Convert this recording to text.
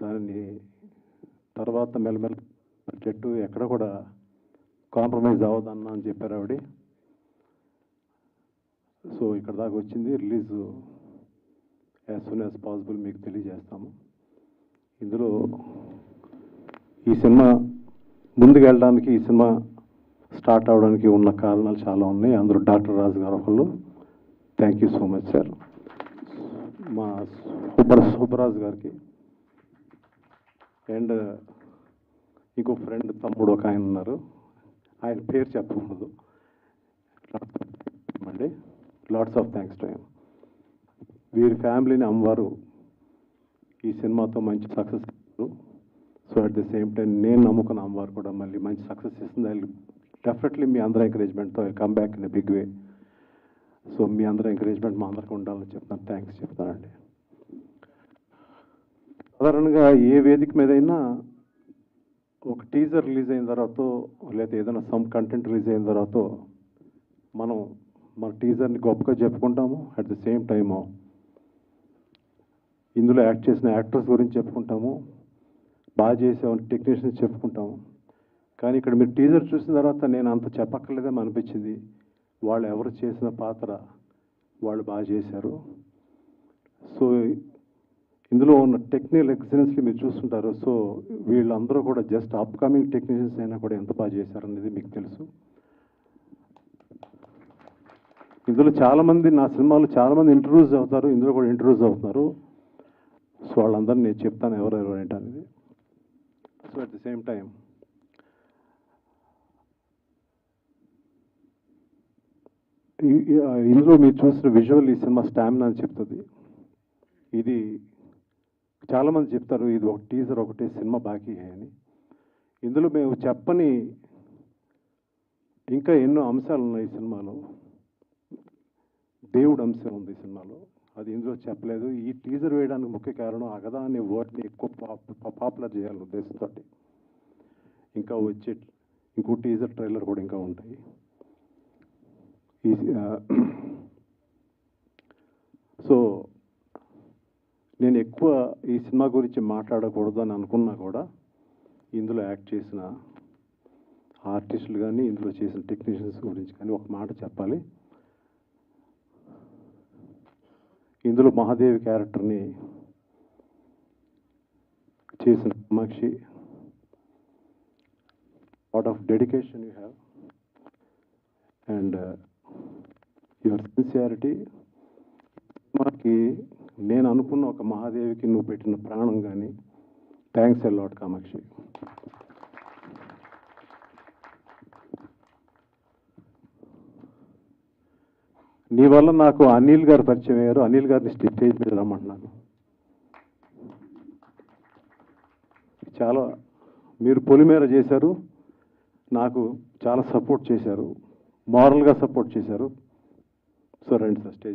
దానిని తర్వాత మెల్లమెల్ల బడ్జెట్ ఎక్కడ కూడా కాంప్రమైజ్ అవ్వదన్నా అని చెప్పారు ఆవిడ. సో ఇక్కడ దాకా వచ్చింది. Release as soon as possible మీకు తెలియజేస్తాము. ఇందులో ఈ సినిమా ముందుకు వెళ్ళడానికి, ఈ సినిమా స్టార్ట్ అవడానికి ఉన్న కారణాలు చాలా ఉన్నాయి. అందులో డాక్టర్ రాజు గారు ఒకళ్ళు. Thank you so much sir. మా సుబ్బరాజు గారికి అండ్ ఇంకో ఫ్రెండ్ తమ్ముడు ఒక ఆయన ఉన్నారు, ఆయన పేరు చెప్పకూడదు అండి. Lots of thanks to him. వీరి ఫ్యామిలీని అమ్మవారు ఈ సినిమాతో మంచి సక్సెస్ ఇస్తారు. So at the same time నేను నమ్ముకున్న అమ్మవారు కూడా మళ్ళీ మంచి సక్సెస్ ఇస్తుంది. ఐ డెఫినెట్లీ మీ అందరూ ఎంకరేజ్మెంట్తో I come back in a big way. So మీ అందరూ ఎంకరేజ్మెంట్ మా అందరికీ ఉండాలని చెప్తాను. థ్యాంక్స్ చెప్తానండి. సాధారణంగా ఏ వేదిక మీదైనా ఒక టీజర్ రిలీజ్ అయిన తర్వాత, లేదా ఏదైనా సమ్ కంటెంట్ రిలీజ్ అయిన తర్వాత మనం మన టీజర్ని గొప్పగా చెప్పుకుంటాము. అట్ ది సేమ్ టైము ఇందులో యాక్ట్ చేసిన యాక్టర్స్ గురించి చెప్పుకుంటాము, బాగా చేసామని టెక్నీషియన్స్ చెప్పుకుంటాము. కానీ ఇక్కడ మీరు టీజర్ చూసిన తర్వాత నేను అంత చెప్పక్కర్లేదేమో అనిపించింది. వాళ్ళు ఎవరు చేసిన పాత్ర వాళ్ళు బాగా చేశారు. సో ఇందులో ఉన్న టెక్నికల్ ఎక్సలెన్స్ని మీరు చూస్తుంటారు. సో వీళ్ళందరూ కూడా జస్ట్ అప్కమింగ్ టెక్నీషియన్స్ అయినా కూడా ఎంత బాగా చేశారనేది మీకు తెలుసు. ఇందులో చాలామంది నా సినిమాలో చాలామంది ఇంట్రడ్యూస్ అవుతారు, ఇందులో కూడా ఇంట్రడ్యూస్ అవుతున్నారు. సో వాళ్ళందరినీ నేను చెప్తాను ఎవరెవరు ఏంటనేది. So at the same time ఇందులో మీరు చూసిన విజువల్ ఈ సినిమా స్టామినా అని చెప్తుంది. ఇది చాలామంది చెప్తారు ఇది ఒక టీజర్ ఒకటే సినిమా బాకీ అని. ఇందులో మేము చెప్పని ఇంకా ఎన్నో అంశాలు ఉన్నాయి ఈ సినిమాలో. దేవుడు అంశం ఉంది ఈ సినిమాలో, అది ఇందులో చెప్పలేదు. ఈ టీజర్ వేయడానికి ముఖ్య కారణం అగదా అనే వర్డ్ని ఎక్కువ పాపులర్ చేయాలనే ఉద్దేశంతో. ఇంకా వచ్చే ఇంకో టీజర్ ట్రైలర్ కూడా ఇంకా ఉంటాయి. సో నేను ఎక్కువ ఈ సినిమా గురించి మాట్లాడకూడదు అని అనుకున్నా కూడా ఇందులో యాక్ట్ చేసిన ఆర్టిస్టులు కానీ, ఇందులో చేసిన టెక్నీషియన్స్ గురించి కానీ ఒక మాట చెప్పాలి. ఇందులో మహాదేవి క్యారెక్టర్ని చేసిన Kamakshi, lot of dedication you have and your sincerity. సినిమాకి నేను అనుకున్న ఒక మహాదేవికి నువ్వు పెట్టిన ప్రాణం కానీ. Thanks a lot Kamakshi. నీ వల్ల నాకు అనిల్ గారు పరిచయం అయ్యారు. అనిల్ గారిని స్టేజ్ మీద రమ్మంటున్నాను. చాలా మీరు పొలిమేర చేశారు, నాకు చాలా సపోర్ట్ చేశారు, మారల్గా సపోర్ట్ చేశారు. సో రండి సార్ స్టేజ్.